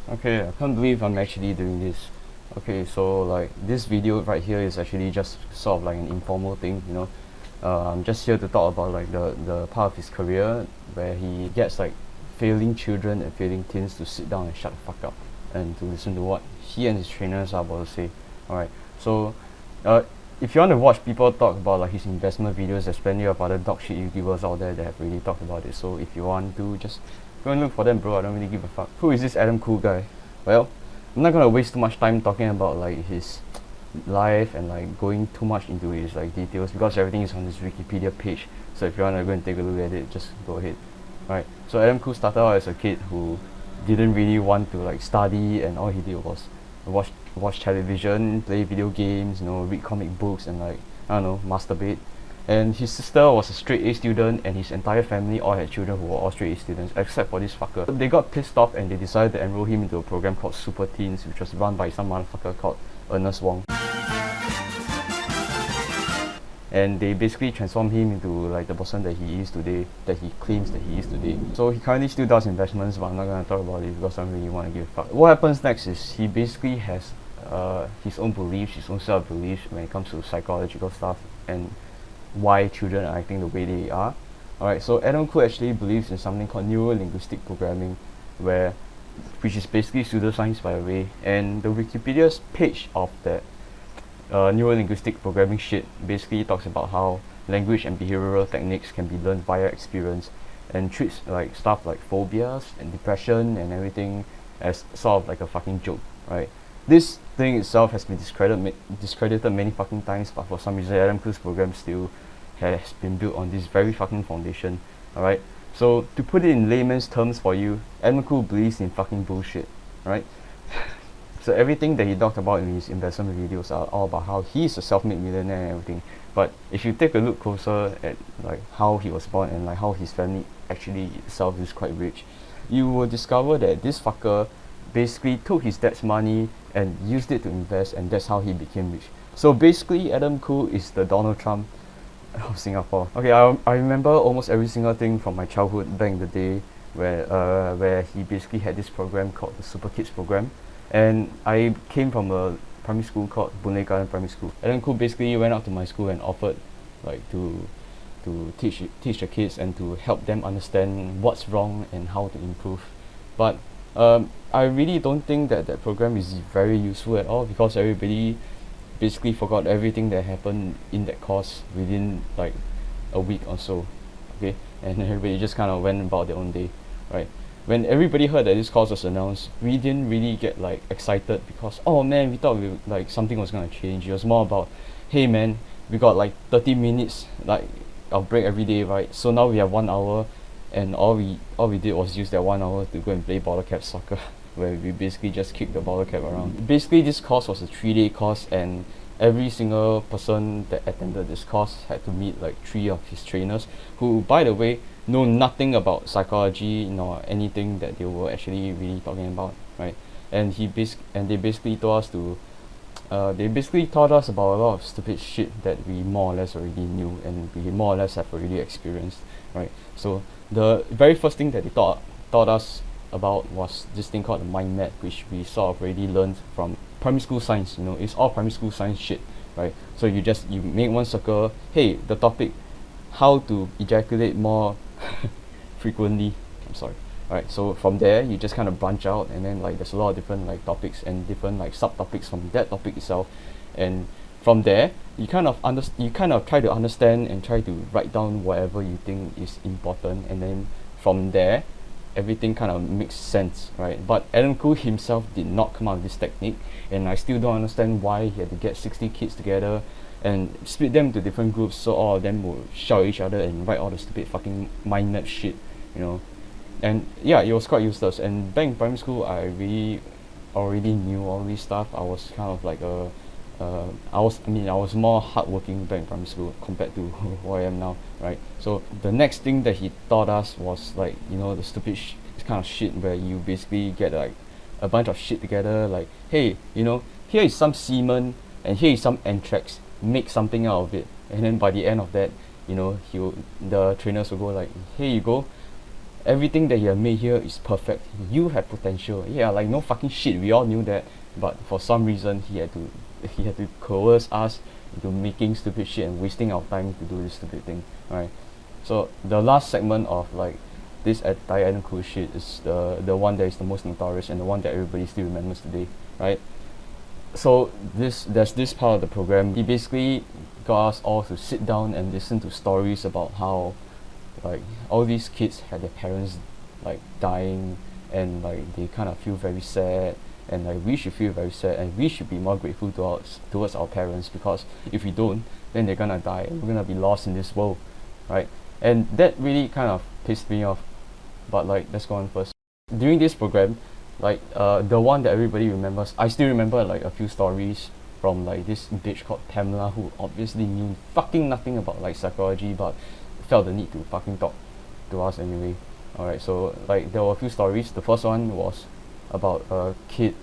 Okay, I can't believe I'm actually doing this. Okay, so like this video right here is actually just sort of like an informal thing, you know. I'm just here to talk about like the part of his career where he gets like failing children and failing teens to sit down and shut the fuck up and to listen to what he and his trainers are about to say. Alright, so uh, if you want to watch people talk about like his investment videos, there's plenty of other dog shit YouTubers out there that have really talked about it. So if you want to, just go and look for them, bro. I don't really give a fuck. Who is this Khoo guy? Well, I'm not gonna waste too much time talking about like his life and like going too much into his like details because everything is on his Wikipedia page. So if you wanna go and take a look at it, just go ahead. Right. So Khoo started out as a kid who didn't really want to like study, and all he did was watch television, play video games, you know, read comic books, and like I don't know, masturbate. And his sister was a straight A student, and his entire family all had children who were all straight A students, except for this fucker. They got pissed off and they decided to enroll him into a program called Super Teens, which was run by some motherfucker called Ernest Wong. And they basically transformed him into like the person that he is today, that he claims that he is today. So he currently still does investments, but I'm not gonna talk about it because I don't really want to give a fuck. What happens next is he basically has his own beliefs, his own set of beliefs when it comes to psychological stuff and why children are acting the way they are. Alright, so Khoo actually believes in something called neuro-linguistic programming, which is basically pseudoscience by the way, and the Wikipedia's page of that neuro-linguistic programming shit basically talks about how language and behavioral techniques can be learned via experience and treats like stuff like phobias and depression and everything as sort of like a fucking joke, right? This thing itself has been discredited many fucking times, but for some reason Khoo's program still has been built on this very fucking foundation. Alright, so to put it in layman's terms for you, Khoo believes in fucking bullshit. Right? So everything that he talked about in his investment videos are all about how he's a self-made millionaire and everything. But if you take a look closer at like how he was born and like how his family actually itself is quite rich, you will discover that this fucker basically took his dad's money and used it to invest, and that's how he became rich. So basically Khoo is the Donald Trump of Singapore. Okay, I remember almost every single thing from my childhood back in the day where he basically had this program called the Super Kids program, and I came from a primary school called Boon Lay Garden Primary School. Khoo basically went out to my school and offered like to teach the kids and to help them understand what's wrong and how to improve. But I really don't think that that program is very useful at all because everybody basically forgot everything that happened in that course within like a week or so. Okay, and everybody just kind of went about their own day, right? When everybody heard that this course was announced, we didn't really get like excited because oh man, we thought like something was gonna change. It was more about, hey man, we got like 30 minutes like of break every day, right? So now we have 1 hour, and all we did was use that 1 hour to go and play bottle cap soccer, where we basically just kicked the bottle cap around. Basically, this course was a 3-day course, and every single person that attended this course had to meet like 3 of his trainers, who, by the way, know nothing about psychology nor anything that they were actually really talking about, right? And they basically told us to they basically taught us about a lot of stupid shit that we more or less already knew and we more or less have already experienced, right? So the very first thing that they taught us about was this thing called the mind map, which we sort of already learned from primary school science. You know, it's all primary school science shit, right? So you make one circle, hey, the topic, how to ejaculate more frequently. I'm sorry. Alright, so from there you just kind of branch out, and then like there's a lot of different like topics and different like subtopics from that topic itself, and from there you kind of try to understand and try to write down whatever you think is important, and then from there everything kind of makes sense, right? But Khoo himself did not come up with this technique, and I still don't understand why he had to get 60 kids together and split them into different groups so all of them will shout at each other and write all the stupid fucking mind map shit, you know. And yeah, it was quite useless. And back in primary school, I really already knew all this stuff. I was kind of like I was more hardworking back in primary school compared to who I am now, right? So the next thing that he taught us was like, you know, the stupid kind of shit where you basically get like a bunch of shit together, like, hey, you know, here is some semen and here is some anthrax, make something out of it. And then by the end of that, you know, the trainers will go like, here you go, everything that you have made here is perfect. You have potential. Yeah, like no fucking shit. We all knew that, but for some reason he had to coerce us into making stupid shit and wasting our time to do this stupid thing. Right. So the last segment of like this entire Adam Khoo shit is the one that is the most notorious and the one that everybody still remembers today. Right. So there's this part of the program. He basically got us all to sit down and listen to stories about how like all these kids had their parents like dying, and like they kind of feel very sad, and like we should feel very sad and we should be more grateful towards our parents, because if we don't, then they're gonna die and we're gonna be lost in this world, right? And that really kind of pissed me off. But like, let's go on first. During this program, like the one that everybody remembers, I still remember like a few stories from like this bitch called Pamela, who obviously knew fucking nothing about like psychology, but felt the need to fucking talk to us anyway. Alright, so like there were a few stories. The first one was about a kid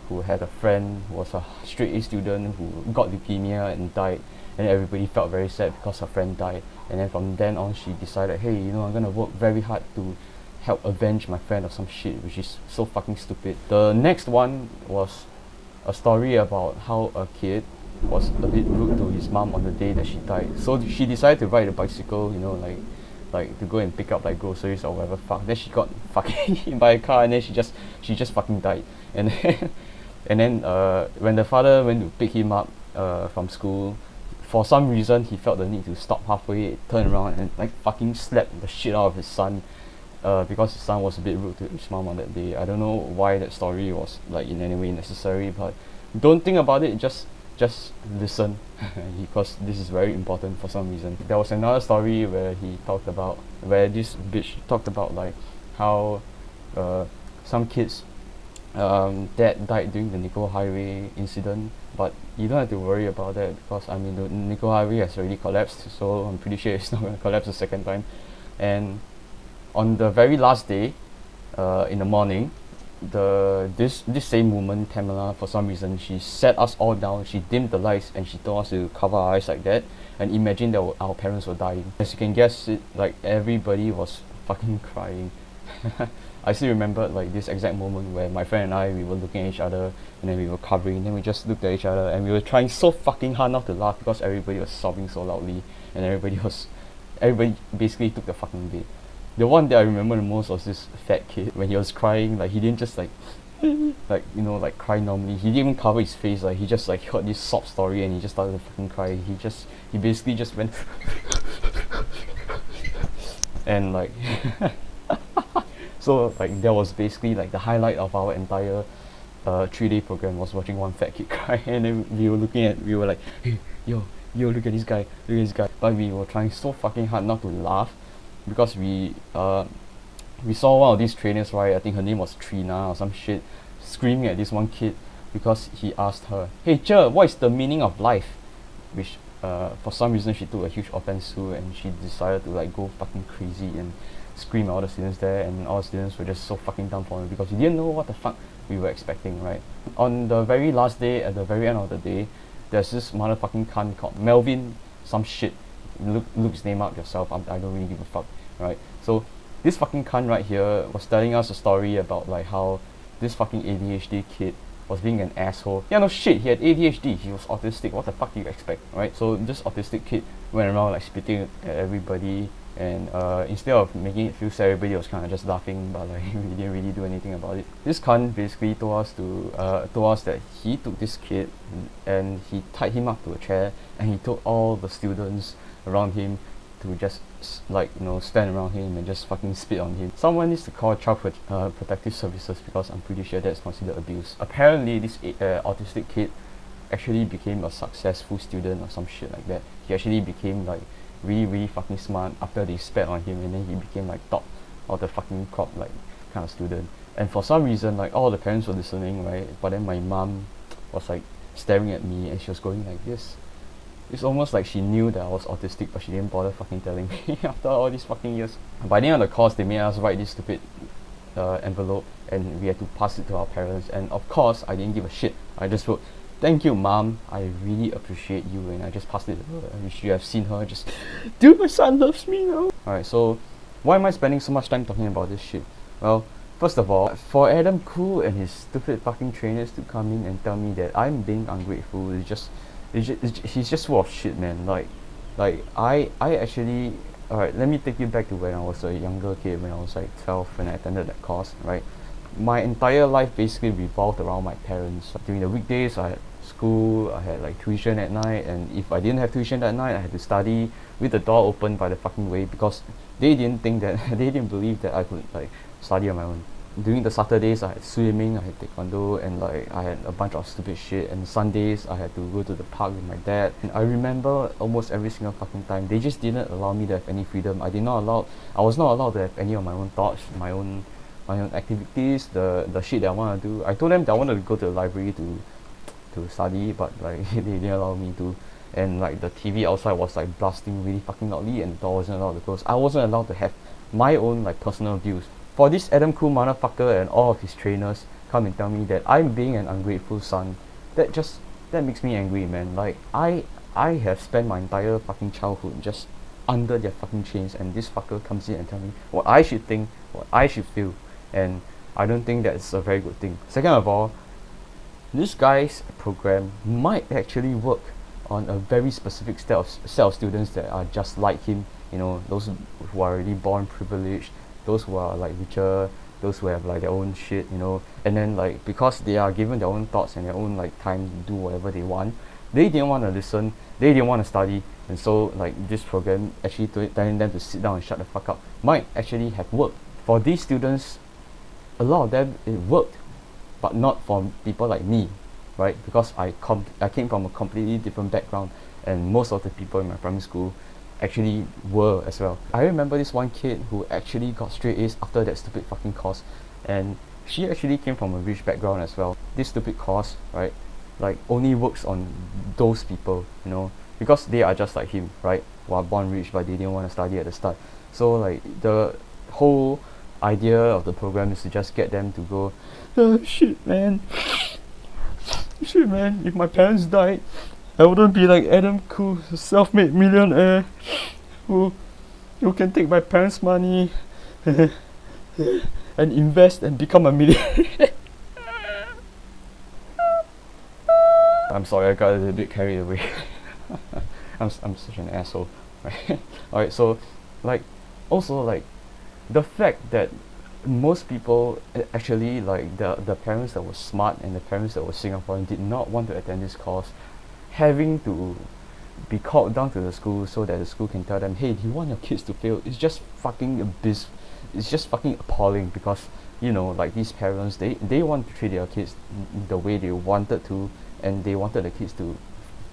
who had a friend who was a straight A student who got leukemia and died, and everybody felt very sad because her friend died. And then from then on she decided, hey, you know, I'm gonna work very hard to help avenge my friend or some shit, which is so fucking stupid. The next one was a story about how a kid was a bit rude to his mom on the day that she died. So she decided to ride a bicycle, you know, like to go and pick up like groceries or whatever fuck. Then she got fucking hit by a car, and then she just fucking died. And then and then when the father went to pick him up from school, for some reason he felt the need to stop halfway, turn around and like fucking slap the shit out of his son, because his son was a bit rude to his mom on that day. I don't know why that story was like in any way necessary, but don't think about it, just listen, because this is very important for some reason. There was another story where this bitch talked about like how some kids dad died during the Nicole Highway incident, but you don't have to worry about that, because I mean the Nicole Highway has already collapsed, so I'm pretty sure it's not going to collapse a second time. And on the very last day, in the morning, this same woman Pamela, for some reason she sat us all down, she dimmed the lights and she told us to cover our eyes like that and imagine that our parents were dying. As you can guess, like everybody was fucking crying. I still remember like this exact moment where my friend and I, we were looking at each other and then we were covering, and then we just looked at each other and we were trying so fucking hard not to laugh because everybody was sobbing so loudly, and everybody basically took the fucking bait. The one that I remember the most was this fat kid. When he was crying, like he didn't just like like, you know, like cry normally. He didn't even cover his face. Like he just like heard this sob story and he just started to fucking cry. He basically just went and like so like that was basically like the highlight of our entire 3-day program, was watching one fat kid cry. And then we were like, hey, yo, look at this guy, but we were trying so fucking hard not to laugh, because we saw one of these trainers, right, I think her name was Trina or some shit, screaming at this one kid because he asked her, hey Cher, what is the meaning of life? Which for some reason she took a huge offense to, and she decided to like go fucking crazy and scream at all the students there, and all the students were just so fucking dumbfounded because we didn't know what the fuck we were expecting, right? On the very last day, at the very end of the day, there's this motherfucking cunt called Melvin some shit. Look his name up yourself. I don't really give a fuck, right? So this fucking cunt right here was telling us a story about like how this fucking ADHD kid was being an asshole. Yeah, no shit, he had ADHD, he was autistic, what the fuck do you expect, right? So this autistic kid went around like spitting at everybody, and instead of making it feel sad, everybody was kind of just laughing, but like we didn't really do anything about it. This cunt basically told us that he took this kid and he tied him up to a chair, and he told all the students around him to just like, you know, stand around him and just fucking spit on him. Someone needs to call Child Protective Services, because I'm pretty sure that's considered abuse. Apparently this autistic kid actually became a successful student or some shit like that. He actually became like really fucking smart after they spat on him, and then he became like top of the fucking crop like kind of student. And for some reason, like all the parents were listening, right? But then my mom was like staring at me and she was going like this. It's almost like she knew that I was autistic, but she didn't bother fucking telling me after all these fucking years. By the end of the course, they made us write this stupid envelope, and we had to pass it to our parents. And of course, I didn't give a shit. I just wrote, "Thank you, mom. I really appreciate you," and I just passed it to her. And you should have seen her just, "Dude, my son loves me now." Alright, so Why am I spending so much time talking about this shit? Well, first of all, for Adam Khoo and his stupid fucking trainers to come in and tell me that I'm being ungrateful is just, he's just full of shit, man. I actually, alright, let me take you back to when I was a younger kid, when I was like 12, when I attended that course, right? My entire life basically revolved around my parents. During the weekdays, I had school, I had like tuition at night, and if I didn't have tuition that night, I had to study with the door open by the fucking way, because they didn't think that they didn't believe that I could like study on my own. During the Saturdays, I had swimming, I had taekwondo, and like I had a bunch of stupid shit. And Sundays, I had to go to the park with my dad. And I remember almost every single fucking time, they just didn't allow me to have any freedom. I was not allowed to have any of my own thoughts, my own activities, the shit that I want to do. I told them that I wanted to go to the library to study, but like they didn't allow me to. And like the TV outside was like blasting really fucking loudly, and the door wasn't allowed to close. I wasn't allowed to have my own like personal views. For this Adam Khoo motherfucker and all of his trainers come and tell me that I'm being an ungrateful son, that makes me angry, man. Like I have spent my entire fucking childhood just under their fucking chains, and this fucker comes in and tell me what I should think, what I should feel, and I don't think that's a very good thing. Second of all, this guy's program might actually work on a very specific set of students that are just like him, you know, those who are already born privileged, those who are like richer, those who have like their own shit, you know. And then like because they are given their own thoughts and their own like time to do whatever they want, they didn't want to listen, they didn't want to study, and so like this program actually telling them to sit down and shut the fuck up might actually have worked. For these students, a lot of them it worked, but not for people like me, right? Because I came from a completely different background, and most of the people in my primary school actually were as well. I remember this one kid who actually got straight A's after that stupid fucking course, and she actually came from a rich background as well. This stupid course, right, like only works on those people, you know, because they are just like him, right, who are born rich but they didn't want to study at the start. So like the whole idea of the program is to just get them to go, oh, shit man, if my parents died, I wouldn't be like Adam Khoo, a self-made millionaire who can take my parents' money and invest and become a millionaire. I'm sorry, I got a bit carried away. I'm such an asshole, right? Alright, so like also like the fact that most people actually like the parents that were smart and the parents that were Singaporean did not want to attend this course, having to be called down to the school so that the school can tell them, hey, do you want your kids to fail? It's just fucking it's just fucking appalling, because you know, like these parents, they want to treat their kids the way they wanted to, and they wanted the kids to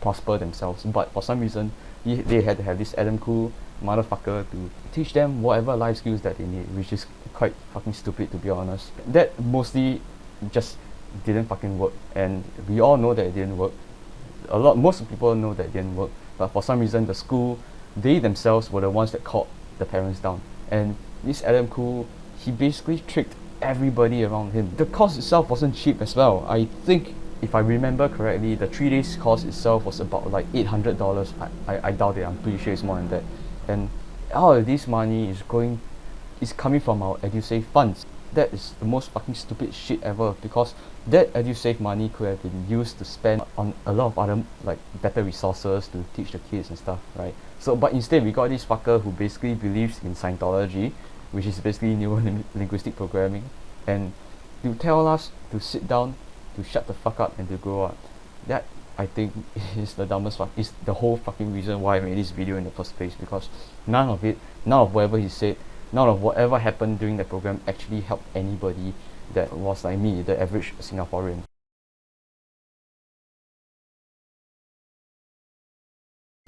prosper themselves, but for some reason they had to have this Adam Khoo motherfucker to teach them whatever life skills that they need, which is quite fucking stupid, to be honest. That mostly just didn't fucking work, and we all know that it didn't work. Most people know that it didn't work, but for some reason the school, they themselves were the ones that called the parents down. And this Adam Khoo, he basically tricked everybody around him. The course itself wasn't cheap as well. I think, if I remember correctly, the 3 days course itself was about like $800. I doubt it, I'm pretty sure it's more than that. And all of this money is coming from our EduSave funds. That is the most fucking stupid shit ever, because that EduSave money could have been used to spend on a lot of other like better resources to teach the kids and stuff, right? So but instead we got this fucker who basically believes in Scientology, which is basically neuro-linguistic programming, and to tell us to sit down, to shut the fuck up, and to grow up. That, I think, is the dumbest fuck, is the whole fucking reason why I made this video in the first place, because none of whatever he said, none of whatever happened during the program actually helped anybody that was like me, the average Singaporean.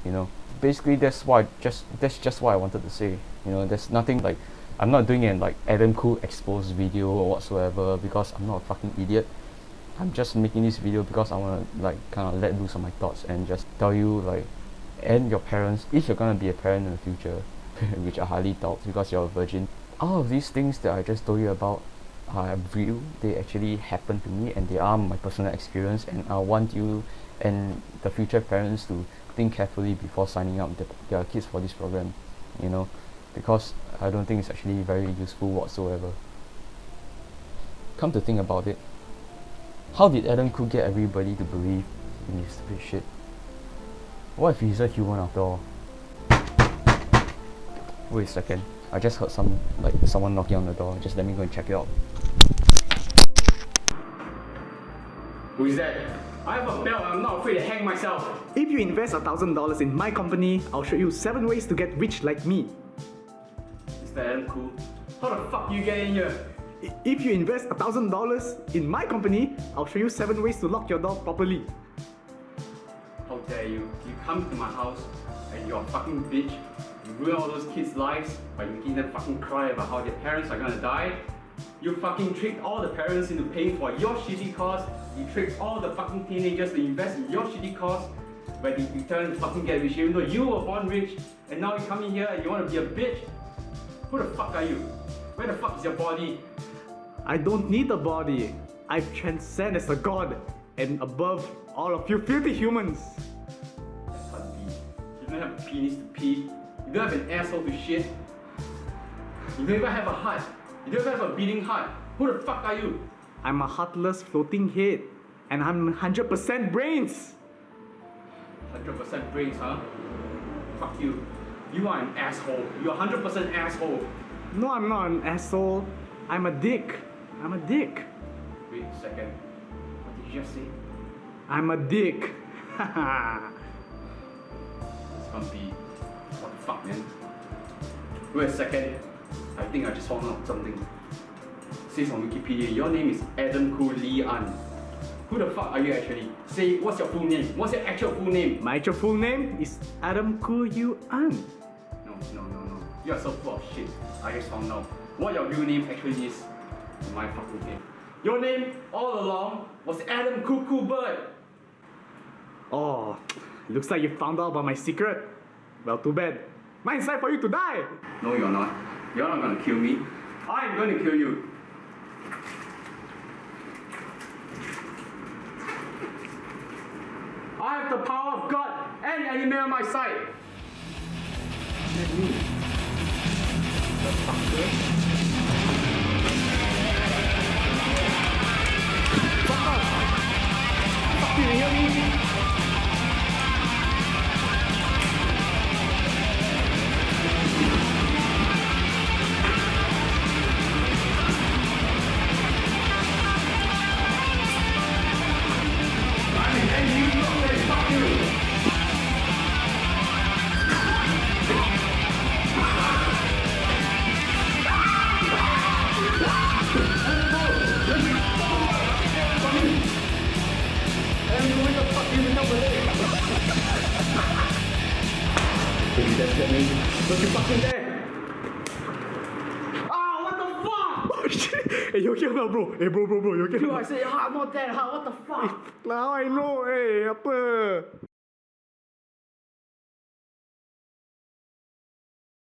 You know, basically that's just what I wanted to say. You know, there's nothing like, I'm not doing an like Adam Khoo exposed video or whatsoever, because I'm not a fucking idiot. I'm just making this video because I want to like kind of let loose on my thoughts and just tell you like, and your parents, if you're gonna be a parent in the future, which I highly doubt because you're a virgin, all of these things that I just told you about are real. They actually happened to me, and they are my personal experience, and I want you and the future parents to think carefully before signing up their kids for this program, you know. because I don't think it's actually very useful whatsoever. Come to think about it, how did Adam Khoo get everybody to believe in his stupid shit? What if he's a human after all? Wait a second, I just heard someone knocking on the door. Just let me go and check it out. Who is that? I have a belt and I'm not afraid to hang myself. If you invest $1,000 in my company, I'll show you 7 ways to get rich like me. Mr. Adam Khoo, how the fuck do you get in here? If you invest $1,000 in my company, I'll show you 7 ways to lock your door properly. How dare you? You come to my house and you're a fucking bitch. You ruin all those kids' lives by making them fucking cry about how their parents are gonna die. You fucking tricked all the parents into paying for your shitty course. You tricked all the fucking teenagers to invest in your shitty course, where they return to fucking get rich even though you were born rich, and now you come in here and you wanna be a bitch? Who the fuck are you? Where the fuck is your body? I don't need a body. I transcend as a god and above all of you filthy humans. That can't be. You don't have a penis to pee. You don't have an asshole to shit. You don't even have a heart. You don't even have a beating heart. Who the fuck are you? I'm a heartless floating head and I'm 100% brains. 100% brains, huh? Fuck you. You are an asshole. You're 100% asshole. No, I'm not an asshole. I'm a dick. I'm a dick. Wait a second. What did you just say? I'm a dick. Haha. This can't be. What the fuck, man? Wait a second. I think I just found out something. It says on Wikipedia, your name is Adam Khoo Lee An. Who the fuck are you actually? Say, what's your full name? What's your actual full name? My actual full name is Adam Khoo An. No. You are so full of shit. I just found out what your real name actually is in my fucking head. Your name, all along, was Adam Cuckoo Bird. Oh, looks like you found out about my secret. Well, too bad. Mine's time for you to die. No, you're not. You're not gonna kill me. I'm gonna kill you. I have the power of God and enemy on my side. Let me. The fucker. Fuck off. Fuck you hear me? Don't you fucking dare! Ah, what the fuck? Oh shit! Hey, you okay now, bro? Hey, bro, you okay You now? I say, I'm not that hard, what the fuck? Now I know, apa?